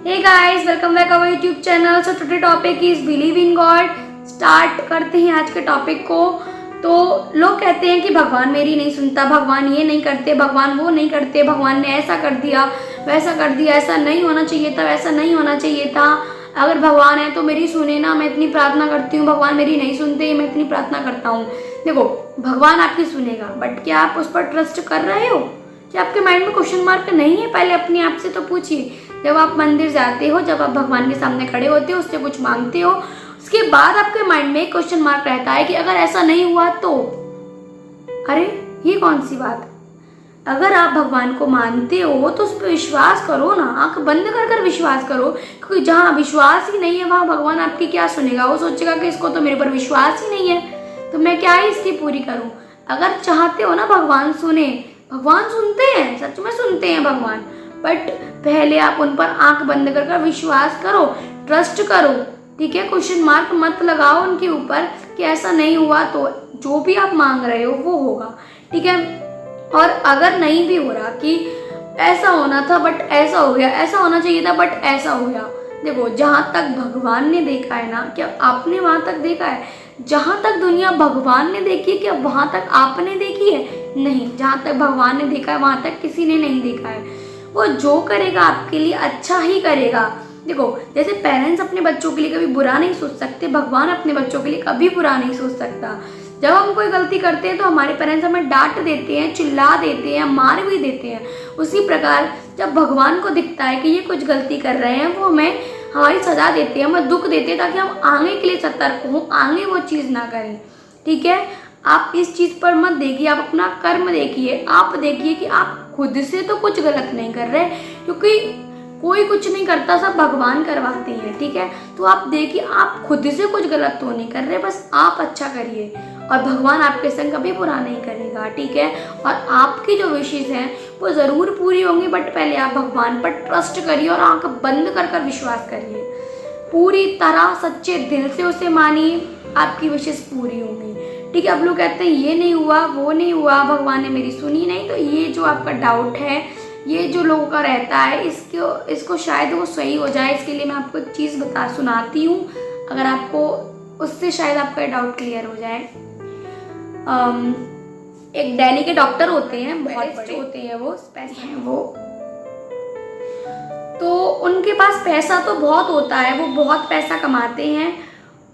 Hey guys, welcome back our YouTube channel. So today topic is believe in God. Start करते हैं आज के topic को। तो लोग कहते हैं कि भगवान मेरी नहीं सुनता, भगवान ये नहीं करते, भगवान वो नहीं करते, भगवान ने ऐसा कर दिया, वैसा कर दिया, ऐसा नहीं होना चाहिए था, वैसा नहीं होना चाहिए था। अगर भगवान है तो मेरी सुने ना, मैं इतनी प्रार्थना करती हूँ, भगवान मेरी नहीं सुनते, मैं इतनी प्रार्थना करता हूँ। देखो, भगवान आपकी सुनेगा, बट क्या आप उस पर ट्रस्ट कर रहे हो? क्या आपके माइंड में क्वेश्चन मार्क नहीं है? पहले अपने आप से तो पूछिए। जब आप मंदिर जाते हो, जब आप भगवान के सामने खड़े होते हो, उससे कुछ मांगते हो, उसके बाद आपके माइंड में क्वेश्चन मार्क रहता है कि अगर ऐसा नहीं हुआ तो? अरे ये कौन सी बात? अगर आप भगवान को मानते हो तो उस पर विश्वास करो ना, आंख बंद कर कर विश्वास करो। क्योंकि जहाँ विश्वास ही नहीं है वहाँ भगवान आपकी क्या सुनेगा? वो सोचेगा कि इसको तो मेरे पर विश्वास ही नहीं है, तो मैं क्या ही इसकी पूरी करूँ। अगर चाहते हो ना भगवान सुने, भगवान सुनते हैं, सच में सुनते हैं भगवान, बट पहले आप उन पर आंख बंद कर कर विश्वास करो, ट्रस्ट करो, ठीक है? क्वेश्चन मार्क मत लगाओ उनके ऊपर कि ऐसा नहीं हुआ तो। जो भी आप मांग रहे हो वो होगा, ठीक है? और अगर नहीं भी हो रहा कि ऐसा होना था बट ऐसा हो गया, ऐसा होना चाहिए था बट ऐसा हो गया, देखो जहाँ तक भगवान ने देखा है ना, क्या आपने वहाँ तक देखा है? जहाँ तक दुनिया भगवान ने देखी है, क्या वहाँ तक आपने देखी है? नहीं। जहाँ तक भगवान ने देखा है वहाँ तक किसी ने नहीं देखा है। वो जो करेगा आपके लिए अच्छा ही करेगा। देखो, जैसे पेरेंट्स अपने बच्चों के लिए कभी बुरा नहीं सोच सकते, भगवान अपने बच्चों के लिए कभी बुरा नहीं सोच सकता। जब हम कोई गलती करते हैं तो हमारे पेरेंट्स हमें डांट देते हैं, चिल्ला देते हैं, मार भी देते हैं। उसी प्रकार जब भगवान को दिखता है कि ये कुछ गलती कर रहे हैं, वो हमें हमारी सजा देते हैं, हमें दुख देते हैं, ताकि हम आगे के लिए सतर्क हों, आगे वो चीज़ ना करें, ठीक है? आप इस चीज़ पर मत देखिए, आप अपना कर्म देखिए। आप देखिए कि आप खुद से तो कुछ गलत नहीं कर रहे, क्योंकि कोई कुछ नहीं करता, सब भगवान करवाते हैं, ठीक है? तो आप देखिए, आप खुद से कुछ गलत तो नहीं कर रहे, बस आप अच्छा करिए और भगवान आपके संग कभी बुरा नहीं करेगा, ठीक है? और आपकी जो विशेष हैं वो ज़रूर पूरी होंगी, बट पहले आप भगवान पर ट्रस्ट करिए और आंख बंद कर कर विश्वास करिए। पूरी तरह सच्चे दिल से उसे मानिए, आपकी विशेष पूरी होंगी, ठीक है? अब लोग कहते हैं ये नहीं हुआ, वो नहीं हुआ, भगवान ने मेरी सुनी नहीं, तो ये जो आपका डाउट है, ये जो लोगों का रहता है, इसको शायद वो सही हो जाए। इसके लिए मैं आपको एक चीज़ सुनाती हूँ, अगर आपको उससे शायद आपका डाउट क्लियर हो जाए। एक दिल्ली के डॉक्टर होते हैं, बहुत बड़े होते हैं, वो पैसे हैं वो, तो उनके पास पैसा तो बहुत होता है, वो बहुत पैसा कमाते हैं,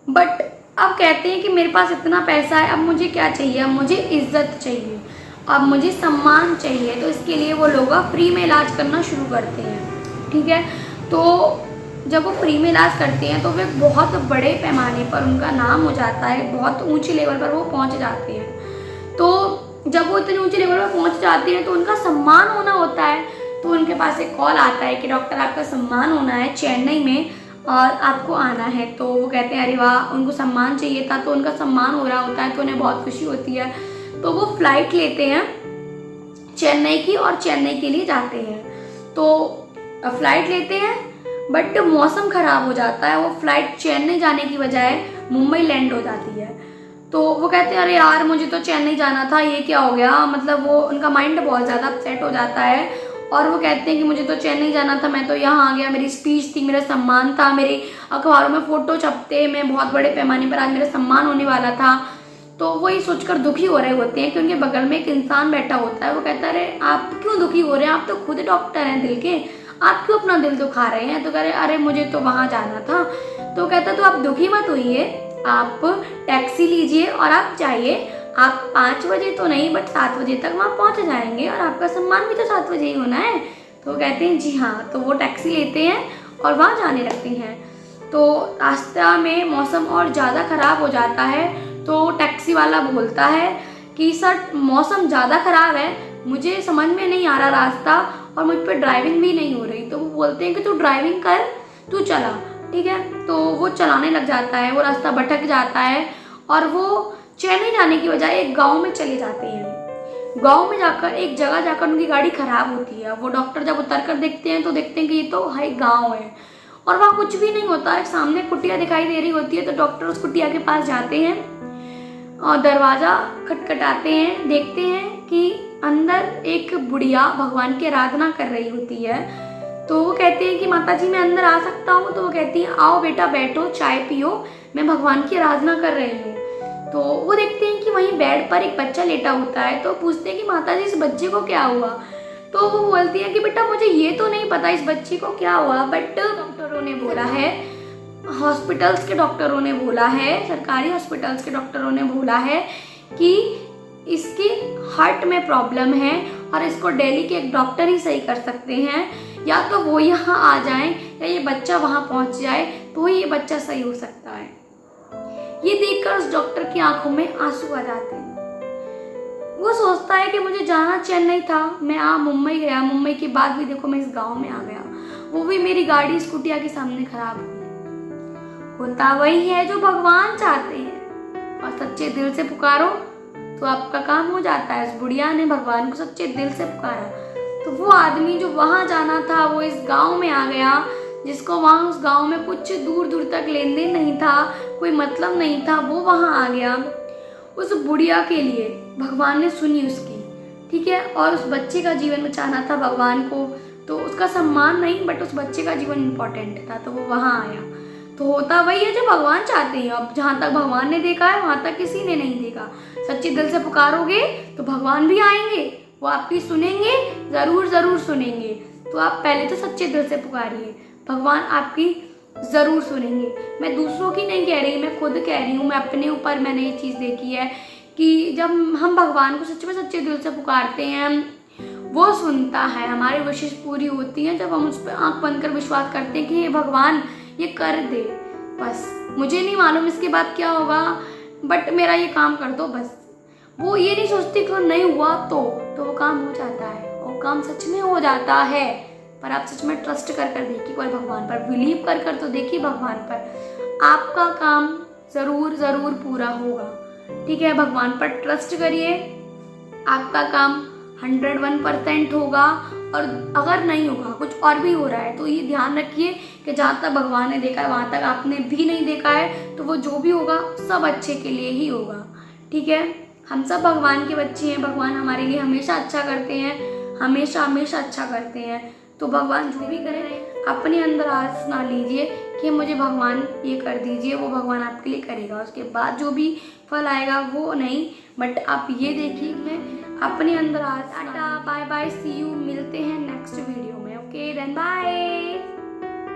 बट अब कहते हैं कि मेरे पास इतना पैसा है, अब मुझे क्या चाहिए? अब मुझे इज्जत चाहिए, अब मुझे सम्मान चाहिए। तो इसके लिए वो लोग फ्री में इलाज करना शुरू करते हैं, ठीक है? तो जब वो फ्री में इलाज करते हैं तो वे बहुत बड़े पैमाने पर उनका नाम हो जाता है, बहुत ऊंचे लेवल पर वो पहुंच जाते हैं। तो जब वो इतने ऊंचे लेवल पर पहुंच जाते हैं तो उनका सम्मान होना होता है। तो उनके पास एक कॉल आता है कि डॉक्टर आपका सम्मान होना है चेन्नई में और आपको आना है। तो वो कहते हैं अरे वाह, उनको सम्मान चाहिए था, तो उनका सम्मान हो रहा होता है, तो उन्हें बहुत खुशी होती है। तो वो फ्लाइट लेते हैं चेन्नई की और चेन्नई के लिए जाते हैं। तो फ्लाइट लेते हैं, बट मौसम ख़राब हो जाता है, वो फ्लाइट चेन्नई जाने की बजाय मुंबई लैंड हो जाती है। तो वो कहते हैं अरे यार, मुझे तो चेन्नई जाना था, ये क्या हो गया? मतलब वो उनका माइंड बहुत ज़्यादा अपसेट हो जाता है और वो कहते हैं कि मुझे तो चेन्नई जाना था, मैं तो यहाँ आ गया, मेरी स्पीच थी, मेरा सम्मान था, मेरे अखबारों में फ़ोटो छपते, मैं बहुत बड़े पैमाने पर आज मेरा सम्मान होने वाला था। तो वो ये सोचकर दुखी हो रहे होते हैं कि उनके बगल में एक इंसान बैठा होता है। वो कहता है अरे आप क्यों दुखी हो रहे हैं? आप तो खुद डॉक्टर हैं दिल के, आप क्यों अपना दिल दुखा रहे हैं? तो कह रहे अरे मुझे तो वहाँ जाना था। तो कहता तो आप दुखी मत होइए, आप टैक्सी लीजिए और आप जाइए, आप 5 बजे तो नहीं बट 7 बजे तक वहाँ पहुँच जाएंगे और आपका सम्मान भी तो 7 बजे ही होना है। तो कहते हैं जी हाँ। तो वो टैक्सी लेते हैं और वहाँ जाने लगते हैं। तो रास्ता में मौसम और ज़्यादा ख़राब हो जाता है। तो टैक्सी वाला बोलता है कि सर मौसम ज़्यादा ख़राब है, मुझे समझ में नहीं आ रहा रास्ता और मुझ पर ड्राइविंग भी नहीं हो रही। तो वो बोलते हैं कि तू ड्राइविंग कर, तू चला, ठीक है? तो वो चलाने लग जाता है, वो रास्ता भटक जाता है और वो चेन्नई जाने की बजाय एक गांव में चले जाते हैं। गांव में जाकर एक जगह जाकर उनकी गाड़ी ख़राब होती है। वो डॉक्टर जब उतर कर देखते हैं तो देखते हैं कि ये तो है गाँव है और वहाँ कुछ भी नहीं होता है, सामने कुटिया दिखाई दे रही होती है। तो डॉक्टर उस कुटिया के पास जाते हैं और दरवाज़ा खटखटाते हैं, देखते हैं कि अंदर एक बुढ़िया भगवान की आराधना कर रही होती है। तो वो कहते हैं कि माता जी मैं अंदर आ सकता हूँ? तो वो कहती हैं आओ बेटा बैठो, चाय पियो, मैं भगवान की आराधना कर रही हूँ। तो वो देखते हैं कि वहीं बेड पर एक बच्चा लेटा होता है। तो पूछते हैं कि माता जी इस बच्चे को क्या हुआ? तो वो बोलती है कि बेटा मुझे ये तो नहीं पता इस बच्चे को क्या हुआ, बट डॉक्टरों ने बोला है, हॉस्पिटल्स के डॉक्टरों ने बोला है, सरकारी हॉस्पिटल्स के डॉक्टरों ने बोला है कि इसकी हार्ट में प्रॉब्लम है और इसको दिल्ली के एक डॉक्टर ही सही कर सकते हैं, या तो वो यहाँ आ जाएं या ये बच्चा वहाँ पहुँच जाए तो ही ये बच्चा सही हो सकता है। ये देखकर उस डॉक्टर की आंखों में आंसू आ जाते हैं। वो सोचता है कि मुझे जाना चेन्नई था, मैं मुंबई गया, मुंबई के बाद भी देखो मैं इस गांव में आ गया, वो भी मेरी गाड़ी स्कूटिया के सामने खराब हुई। होता वही है जो भगवान चाहते हैं, और सच्चे दिल से पुकारो तो आपका काम हो जाता है। इस बुढ़िया ने भगवान को सच्चे दिल से पुकारा तो वो आदमी जो वहां जाना था वो इस गांव में आ गया, जिसको वहां उस गांव में कुछ दूर दूर तक लेन देन नहीं था, कोई मतलब नहीं था, वो वहां आ गया। उस बुढ़िया के लिए भगवान ने सुनी उसकी, ठीक है, और उस बच्चे का जीवन बचाना था भगवान को, तो उसका सम्मान नहीं बट उस बच्चे का जीवन इम्पोर्टेंट था, तो वो वहां आया। तो होता वही है जो भगवान चाहते हैं। अब जहाँ तक भगवान ने देखा है वहाँ तक किसी ने नहीं देखा। सच्चे दिल से पुकारोगे तो भगवान भी आएंगे, वो आपकी सुनेंगे, जरूर जरूर सुनेंगे। तो आप पहले तो सच्चे दिल से पुकारिए, भगवान आपकी जरूर सुनेंगे। मैं दूसरों की नहीं कह रही, मैं खुद कह रही हूँ, मैं अपने ऊपर मैंने ये चीज़ देखी है कि जब हम भगवान को सच्चे में सच्चे दिल से पुकारते हैं वो सुनता है, हमारी विशेष पूरी होती है जब हम उस पर आँख बंद कर विश्वास करते हैं कि ये भगवान ये कर दे, बस मुझे नहीं मालूम इसके बाद क्या होगा बट मेरा ये काम कर दो बस। वो ये नहीं सोचती कि नहीं हुआ तो वो काम हो जाता है, और काम सच में हो जाता है। पर आप सच में ट्रस्ट कर देखिए कोई भगवान पर, बिलीव कर तो देखिए भगवान पर, आपका काम जरूर जरूर पूरा होगा। ठीक है, भगवान पर ट्रस्ट करिए, आपका काम 101% होगा। और अगर नहीं होगा, कुछ और भी हो रहा है, तो ये ध्यान रखिए कि जहाँ तक भगवान ने देखा है वहाँ तक आपने भी नहीं देखा है, तो वो जो भी होगा सब अच्छे के लिए ही होगा। ठीक है, हम सब भगवान के बच्चे हैं, भगवान हमारे लिए हमेशा अच्छा करते हैं, हमेशा हमेशा अच्छा करते हैं। तो भगवान जो भी करे अपने अंदर आस ना लीजिए कि मुझे भगवान ये कर दीजिए, वो भगवान आपके लिए करेगा, उसके बाद जो भी फल आएगा वो नहीं, बट आप ये देखिए कि अपने अंदर आस। Tata bye bye, see you, मिलते हैं नेक्स्ट वीडियो में। Okay then bye.